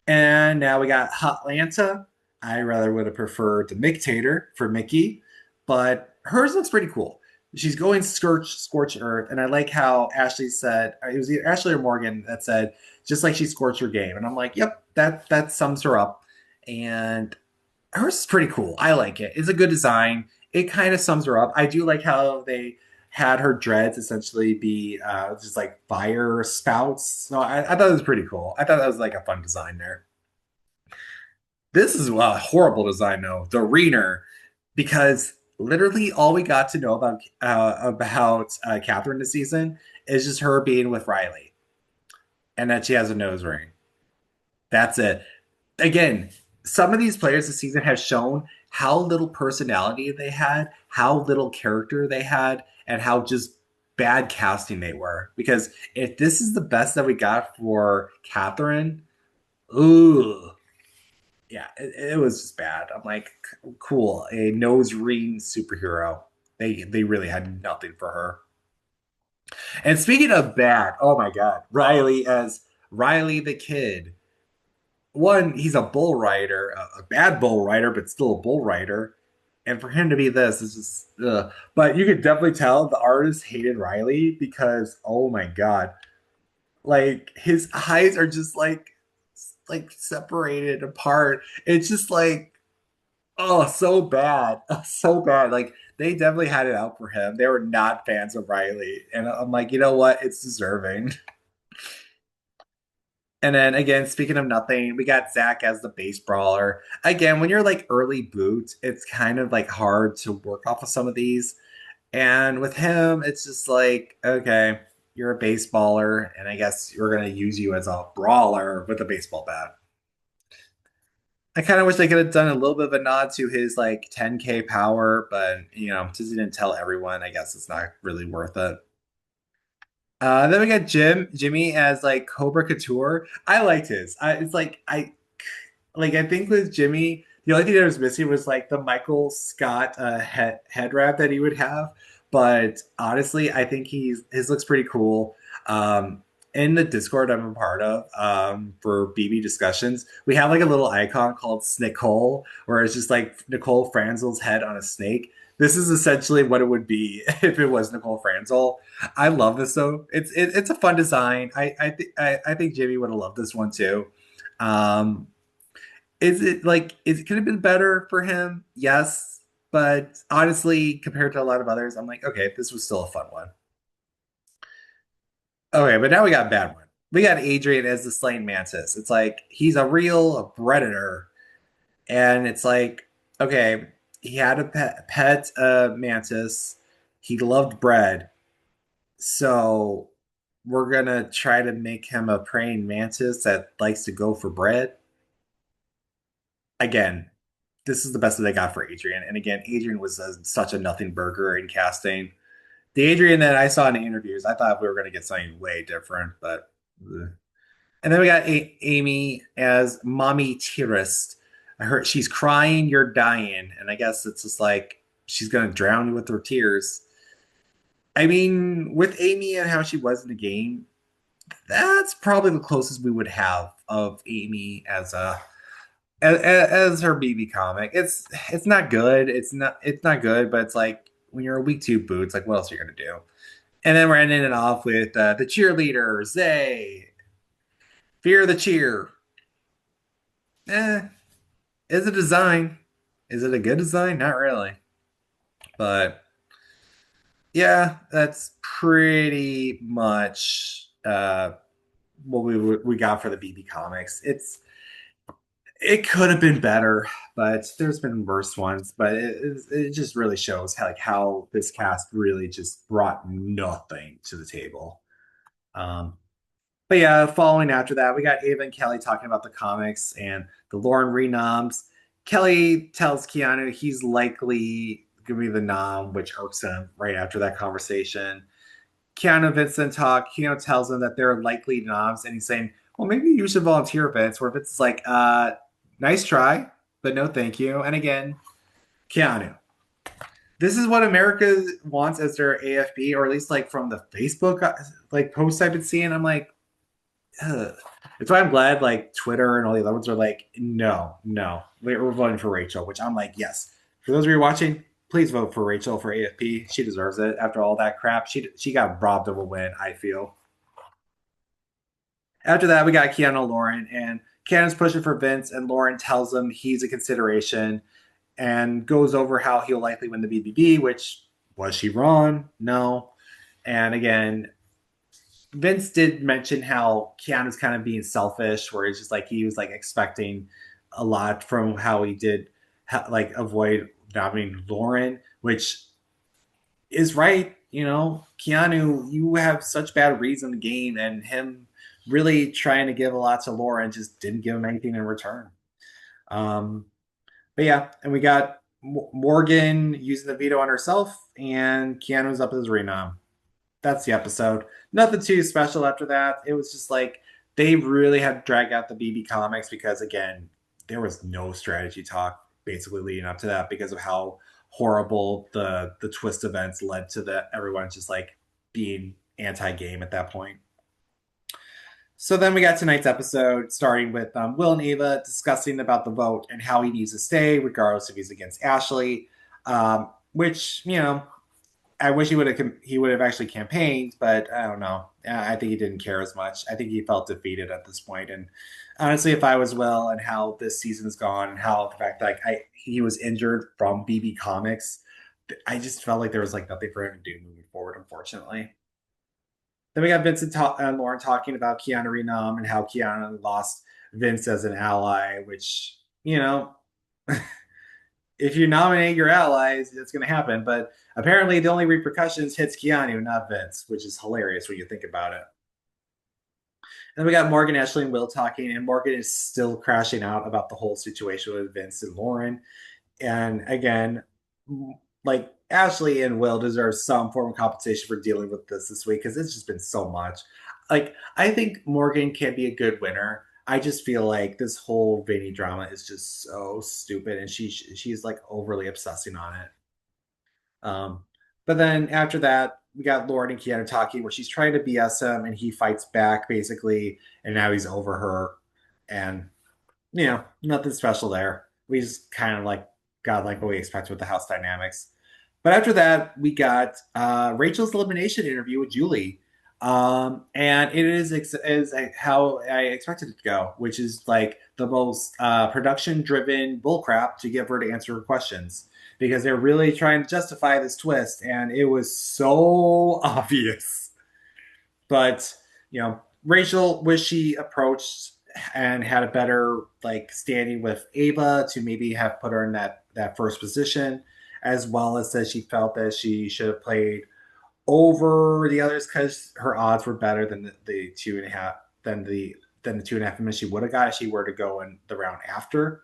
And now we got Hotlanta. I rather would have preferred the Mictator for Mickey, but hers looks pretty cool. she's going scorch earth, and I like how Ashley said it was either Ashley or Morgan that said just like she scorched her game, and I'm like, yep, that sums her up, and hers is pretty cool. I like it. It's a good design. It kind of sums her up. I do like how they had her dreads essentially be just like fire spouts. So I thought it was pretty cool. I thought that was like a fun design there. This is a horrible design though, the Reener, because literally all we got to know about Catherine this season is just her being with Riley and that she has a nose ring. That's it. Again, some of these players this season have shown how little personality they had, how little character they had, and how just bad casting they were. Because if this is the best that we got for Catherine, ooh, yeah, it was just bad. I'm like, cool, a nose ring superhero. They really had nothing for her. And speaking of bad, oh my god, Riley as Riley the Kid. One, he's a bull rider, a bad bull rider, but still a bull rider. And for him to be this is just, ugh. But you could definitely tell the artist hated Riley because, oh my god, like his eyes are just like separated apart. It's just like, oh, so bad, so bad. Like they definitely had it out for him. They were not fans of Riley, and I'm like, you know what? It's deserving. And then again, speaking of nothing, we got Zach as the base brawler. Again, when you're like early boot, it's kind of like hard to work off of some of these. And with him, it's just like, okay, you're a baseballer, and I guess we're gonna use you as a brawler with a baseball bat. I kind of wish they could have done a little bit of a nod to his like 10K power, but since he didn't tell everyone, I guess it's not really worth it. Then we got Jimmy as like Cobra Couture. I liked his. It's like I think with Jimmy, the only thing that was missing was like the Michael Scott head wrap that he would have. But honestly, I think his looks pretty cool. In the Discord I'm a part of for BB discussions, we have like a little icon called Snicole, where it's just like Nicole Franzel's head on a snake. This is essentially what it would be if it was Nicole Franzel. I love this though. It's a fun design. I think Jimmy would have loved this one too. Um, is it could have been better for him? Yes, but honestly, compared to a lot of others, I'm like, okay, this was still a fun one. Okay, but now we got a bad one. We got Adrian as the slain mantis. It's like he's a real predator, and it's like, okay, he had a pet mantis. He loved bread, so we're gonna try to make him a praying mantis that likes to go for bread. Again, this is the best that they got for Adrian. And again, Adrian was such a nothing burger in casting. The Adrian that I saw in the interviews, I thought we were going to get something way different, but. Ugh. And then we got Amy as Mommy Tearist. I heard she's crying, you're dying. And I guess it's just like she's going to drown you with her tears. I mean, with Amy and how she was in the game, that's probably the closest we would have of Amy as her BB comic. It's not good. It's not good, but it's like when you're a week two boot, it's like what else are you gonna do? And then we're ending it off with the cheerleader, Zay. Fear the cheer. Eh, is a design. Is it a good design? Not really. But yeah, that's pretty much what we got for the BB comics. It could have been better, but there's been worse ones. But it just really shows how this cast really just brought nothing to the table. Um, but yeah, following after that, we got Ava and Kelly talking about the comics and the Lauren renoms. Kelly tells Keanu he's likely gonna be the nom, which irks him right after that conversation. Keanu and Vincent talk. Keanu tells him that they're likely noms, and he's saying, "Well, maybe you should volunteer, Vince." Where Vince is like, "Nice try, but no, thank you." And again, Keanu. This is what America wants as their AFB, or at least like from the Facebook like posts I've been seeing. I'm like, ugh. That's why I'm glad like Twitter and all the other ones are like, no, no, we're voting for Rachel, which I'm like, yes. For those of you watching, please vote for Rachel for AFP. She deserves it after all that crap. She got robbed of a win, I feel. After that, we got Keanu Lauren, and Keanu's pushing for Vince, and Lauren tells him he's a consideration and goes over how he'll likely win the BBB, which was she wrong? No. And again, Vince did mention how Keanu's kind of being selfish, where it's just like he was like expecting a lot from how he did like avoid nominating Lauren, which is right. You know, Keanu, you have such bad reads in the game, and him really trying to give a lot to Lauren just didn't give him anything in return. Um, but yeah, and we got Morgan using the veto on herself, and Keanu's up as renom. That's the episode. Nothing too special after that. It was just like they really had to drag out the BB comics because again, there was no strategy talk basically leading up to that because of how horrible the twist events led to the everyone just like being anti-game at that point. So then we got tonight's episode, starting with Will and Ava discussing about the vote and how he needs to stay, regardless if he's against Ashley. Which I wish he would have actually campaigned, but I don't know. I think he didn't care as much. I think he felt defeated at this point. And honestly, if I was Will and how this season's gone and how the fact that he was injured from BB Comics, I just felt like there was like nothing for him to do moving forward. Unfortunately. Then we got Vincent and Lauren talking about Keanu Renum and how Keanu lost Vince as an ally, which, if you nominate your allies, it's going to happen. But apparently, the only repercussions hits Keanu, not Vince, which is hilarious when you think about it. And then we got Morgan, Ashley, and Will talking, and Morgan is still crashing out about the whole situation with Vince and Lauren. And again, like Ashley and Will deserve some form of compensation for dealing with this week because it's just been so much. Like I think Morgan can be a good winner. I just feel like this whole Vinny drama is just so stupid, and she's like overly obsessing on it. Um, but then after that, we got Lauren and Keanu talking where she's trying to BS him, and he fights back basically, and now he's over her, and nothing special there. We just kind of like got like what we expect with the house dynamics. But after that, we got Rachel's elimination interview with Julie. And it is how I expected it to go, which is like the most production driven bullcrap to get her to answer her questions because they're really trying to justify this twist. And it was so obvious. But Rachel wish she approached and had a better like standing with Ava to maybe have put her in that first position, as well as that she felt that she should have played over the others because her odds were better than the 2.5 than the 2.5 minutes she would have got if she were to go in the round after.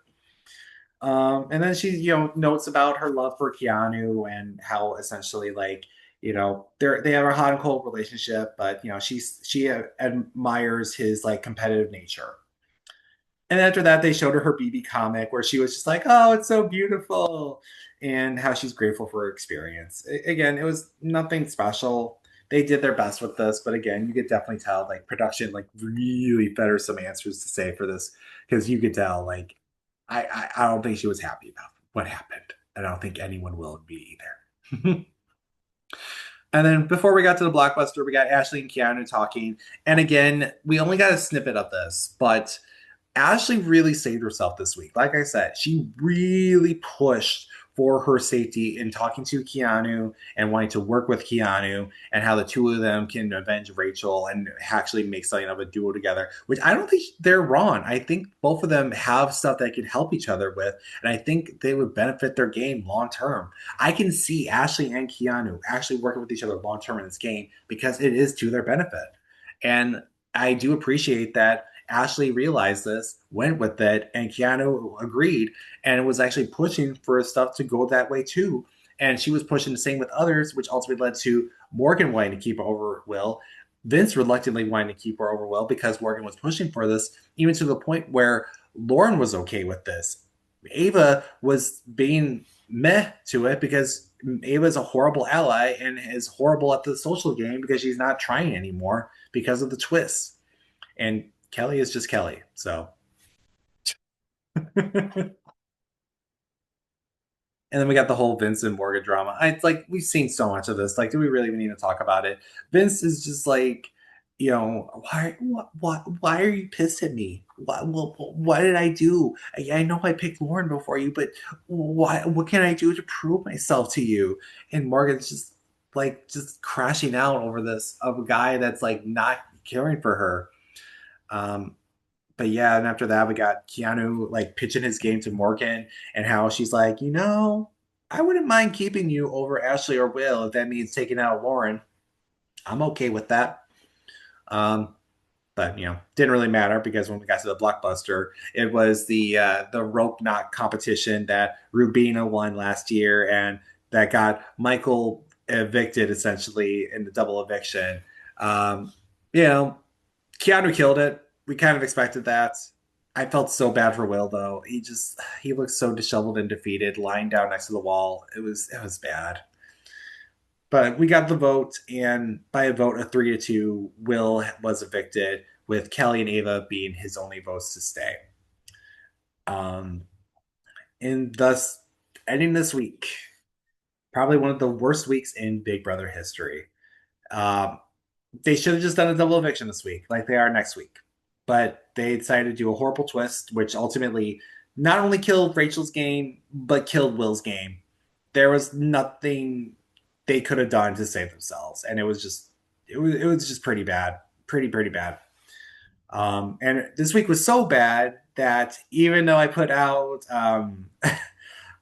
And then she, notes about her love for Keanu and how essentially like, they have a hot and cold relationship, but she admires his like competitive nature. And after that, they showed her her BB comic where she was just like, "Oh, it's so beautiful," and how she's grateful for her experience. Again, it was nothing special. They did their best with this, but again, you could definitely tell like production like really better some answers to say for this because you could tell like I don't think she was happy about what happened. And I don't think anyone will be either. And then before we got to the blockbuster, we got Ashley and Keanu talking. And again, we only got a snippet of this, but Ashley really saved herself this week. Like I said, she really pushed for her safety in talking to Keanu and wanting to work with Keanu and how the two of them can avenge Rachel and actually make something of a duo together, which I don't think they're wrong. I think both of them have stuff that can help each other with, and I think they would benefit their game long term. I can see Ashley and Keanu actually working with each other long term in this game because it is to their benefit. And I do appreciate that Ashley realized this, went with it, and Keanu agreed and was actually pushing for stuff to go that way too. And she was pushing the same with others, which ultimately led to Morgan wanting to keep her over Will, Vince reluctantly wanting to keep her over Will because Morgan was pushing for this, even to the point where Lauren was okay with this. Ava was being meh to it because Ava is a horrible ally and is horrible at the social game because she's not trying anymore because of the twists. And Kelly is just Kelly. So And then we got the whole Vince and Morgan drama. I like we've seen so much of this. Like, do we really even need to talk about it? Vince is just like, why are you pissed at me? What did I do? I know I picked Lauren before you, but what can I do to prove myself to you? And Morgan's just like just crashing out over this of a guy that's like not caring for her. Um, but yeah, and after that, we got Keanu like pitching his game to Morgan and how she's like, I wouldn't mind keeping you over Ashley or Will if that means taking out Lauren. I'm okay with that. Um, but didn't really matter because when we got to the blockbuster, it was the rope knot competition that Rubina won last year, and that got Michael evicted essentially in the double eviction. Um, you know, Keanu killed it. We kind of expected that. I felt so bad for Will though. He looked so disheveled and defeated, lying down next to the wall. It was bad. But we got the vote, and by a vote of 3-2, Will was evicted, with Kelly and Ava being his only votes to stay. Um, and thus ending this week, probably one of the worst weeks in Big Brother history. Um, they should have just done a double eviction this week, like they are next week. But they decided to do a horrible twist, which ultimately not only killed Rachel's game, but killed Will's game. There was nothing they could have done to save themselves, and it was just pretty bad, pretty bad. And this week was so bad that even though I put out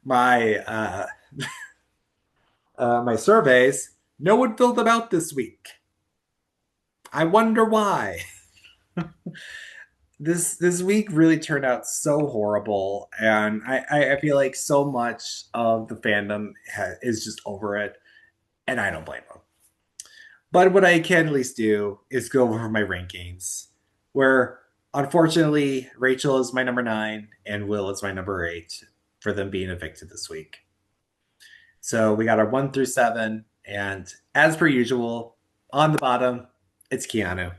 my my surveys, no one filled them out this week. I wonder why. This week really turned out so horrible, and I feel like so much of the fandom is just over it, and I don't blame them. But what I can at least do is go over my rankings, where unfortunately Rachel is my number 9 and Will is my number 8 for them being evicted this week. So we got our 1 through 7, and as per usual, on the bottom, it's Keanu.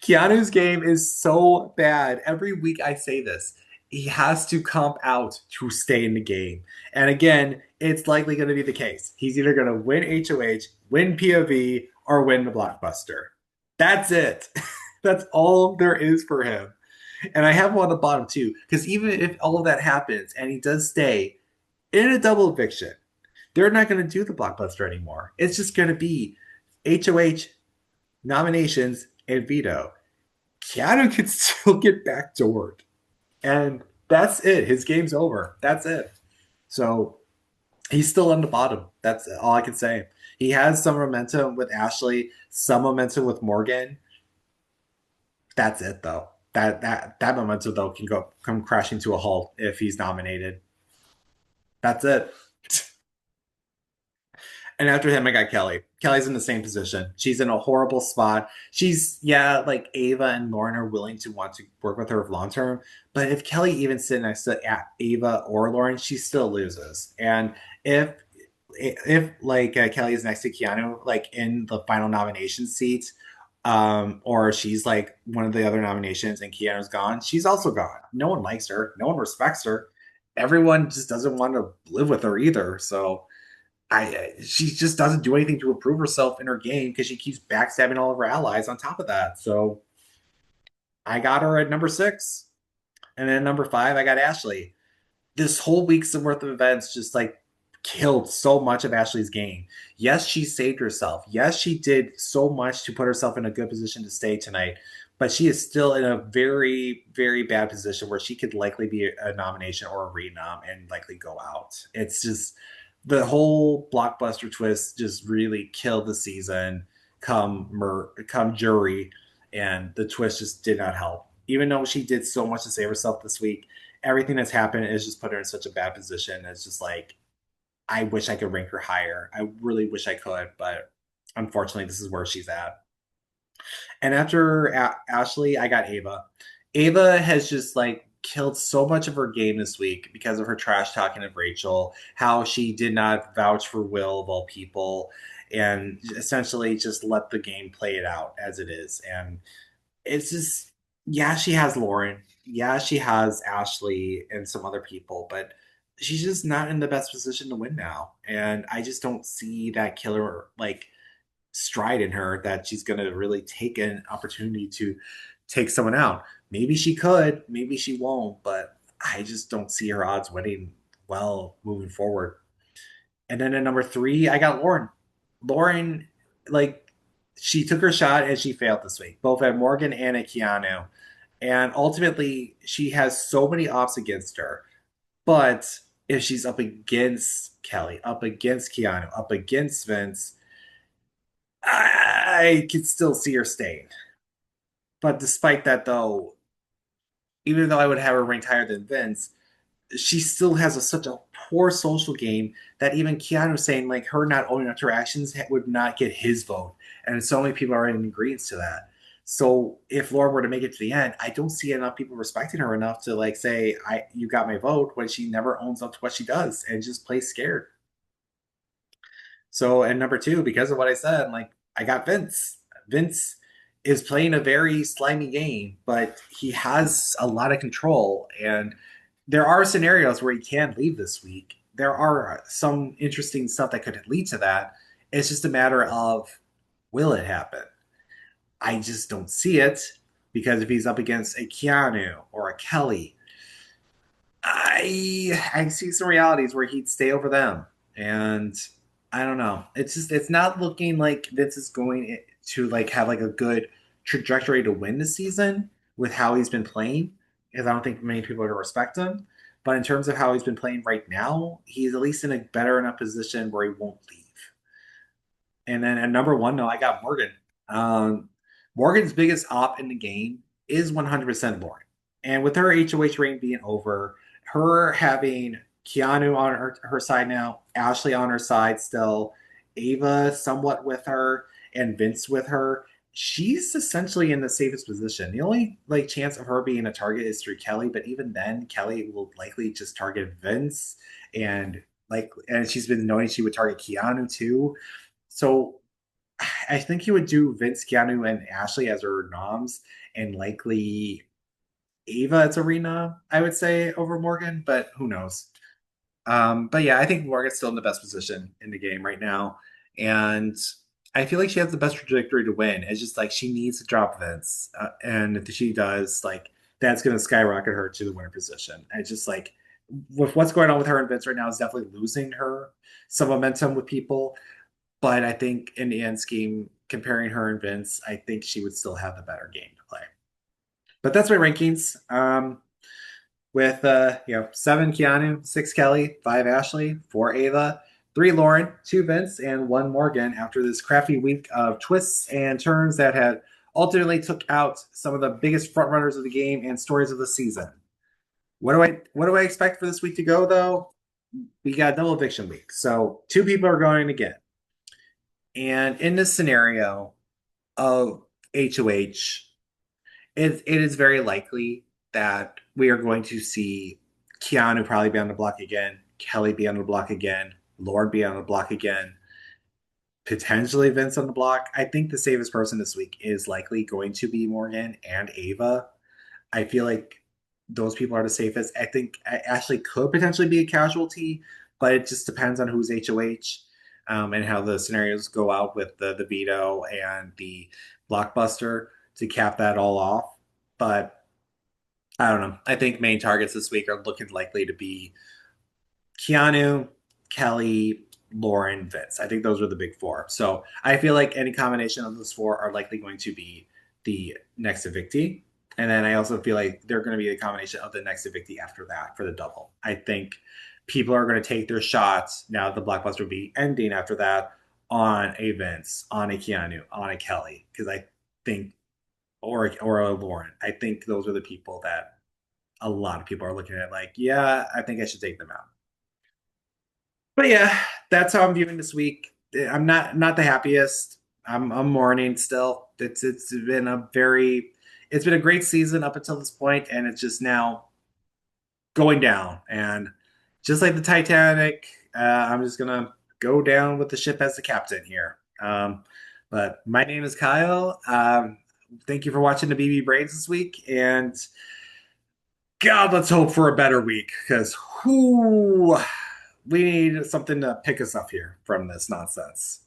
Keanu's game is so bad. Every week I say this. He has to comp out to stay in the game. And again, it's likely going to be the case. He's either going to win HOH, win POV, or win the blockbuster. That's it. That's all there is for him. And I have him on the bottom too, because even if all of that happens and he does stay in a double eviction, they're not going to do the blockbuster anymore. It's just going to be HOH, nominations, and veto. Keanu could still get backdoored. And that's it. His game's over. That's it. So he's still on the bottom. That's all I can say. He has some momentum with Ashley, some momentum with Morgan. That's it though. That momentum though can come crashing to a halt if he's nominated. That's it. And after him, I got Kelly. Kelly's in the same position. She's in a horrible spot. She's, yeah, like Ava and Lauren are willing to want to work with her long term. But if Kelly even sit next to Ava or Lauren, she still loses. And if like Kelly is next to Keanu, like in the final nomination seat, or she's like one of the other nominations and Keanu's gone, she's also gone. No one likes her. No one respects her. Everyone just doesn't want to live with her either. So she just doesn't do anything to improve herself in her game because she keeps backstabbing all of her allies on top of that. So I got her at number 6. And then number 5, I got Ashley. This whole week's worth of events just like killed so much of Ashley's game. Yes, she saved herself. Yes, she did so much to put herself in a good position to stay tonight, but she is still in a very, very bad position where she could likely be a nomination or a renom and likely go out. It's just the whole blockbuster twist just really killed the season come jury, and the twist just did not help. Even though she did so much to save herself this week, everything that's happened is just put her in such a bad position. It's just like I wish I could rank her higher. I really wish I could, but unfortunately, this is where she's at. And after Ashley, I got Ava. Ava has just like killed so much of her game this week because of her trash talking of Rachel, how she did not vouch for Will of all people, and essentially just let the game play it out as it is. And it's just, yeah, she has Lauren. Yeah, she has Ashley and some other people, but she's just not in the best position to win now. And I just don't see that killer like stride in her that she's going to really take an opportunity to take someone out. Maybe she could, maybe she won't, but I just don't see her odds winning well moving forward. And then at number three, I got Lauren. Lauren, like, she took her shot and she failed this week, both at Morgan and at Keanu. And ultimately, she has so many ops against her. But if she's up against Kelly, up against Keanu, up against Vince, I can still see her staying. But despite that, though, even though I would have her ranked higher than Vince, she still has such a poor social game that even Keanu saying like her not owning interactions would not get his vote, and so many people are in agreement to that. So if Laura were to make it to the end, I don't see enough people respecting her enough to like say I you got my vote when she never owns up to what she does and just plays scared. So, and number two, because of what I said, like I got Vince. Vince is playing a very slimy game, but he has a lot of control. And there are scenarios where he can leave this week. There are some interesting stuff that could lead to that. It's just a matter of will it happen? I just don't see it because if he's up against a Keanu or a Kelly, I see some realities where he'd stay over them, and I don't know. It's not looking like Vince is going to like have like a good trajectory to win the season with how he's been playing, because I don't think many people are going to respect him. But in terms of how he's been playing right now, he's at least in a better enough position where he won't leave. And then at number one, no, I got Morgan. Um, Morgan's biggest op in the game is 100% Lauren. And with her HOH reign being over, her having Keanu on her side now, Ashley on her side still, Ava somewhat with her, and Vince with her, she's essentially in the safest position. The only like chance of her being a target is through Kelly, but even then, Kelly will likely just target Vince and and she's been knowing she would target Keanu too. So I think he would do Vince, Keanu, and Ashley as her noms, and likely Ava as Arena, I would say, over Morgan, but who knows? But yeah, I think Morgan's still in the best position in the game right now. And I feel like she has the best trajectory to win. It's just like she needs to drop Vince. And if she does, like that's going to skyrocket her to the winner position. I just like with what's going on with her and Vince right now is definitely losing her some momentum with people. But I think in the end scheme, comparing her and Vince, I think she would still have the better game to play. But that's my rankings. With seven Keanu, six Kelly, five Ashley, four Ava, three Lauren, two Vince, and one Morgan. After this crafty week of twists and turns that had ultimately took out some of the biggest frontrunners of the game and stories of the season. What do I expect for this week to go though? We got double eviction week, so two people are going again. And in this scenario of HOH, it is very likely that we are going to see Keanu probably be on the block again, Kelly be on the block again, Lord be on the block again, potentially Vince on the block. I think the safest person this week is likely going to be Morgan and Ava. I feel like those people are the safest. I think Ashley could potentially be a casualty, but it just depends on who's HOH and how the scenarios go out with the veto and the blockbuster to cap that all off. But I don't know. I think main targets this week are looking likely to be Keanu, Kelly, Lauren, Vince. I think those are the big four. So I feel like any combination of those four are likely going to be the next evictee. And then I also feel like they're going to be a combination of the next evictee after that for the double. I think people are going to take their shots now that the blockbuster will be ending after that on a Vince, on a Keanu, on a Kelly. Because I think or a Lauren. I think those are the people that a lot of people are looking at like, yeah, I think I should take them out. But yeah, that's how I'm viewing this week. I'm not the happiest. I'm mourning still. It's been a great season up until this point, and it's just now going down. And just like the Titanic, I'm just gonna go down with the ship as the captain here. But my name is Kyle. Thank you for watching the BB Braids this week, and God, let's hope for a better week because we need something to pick us up here from this nonsense.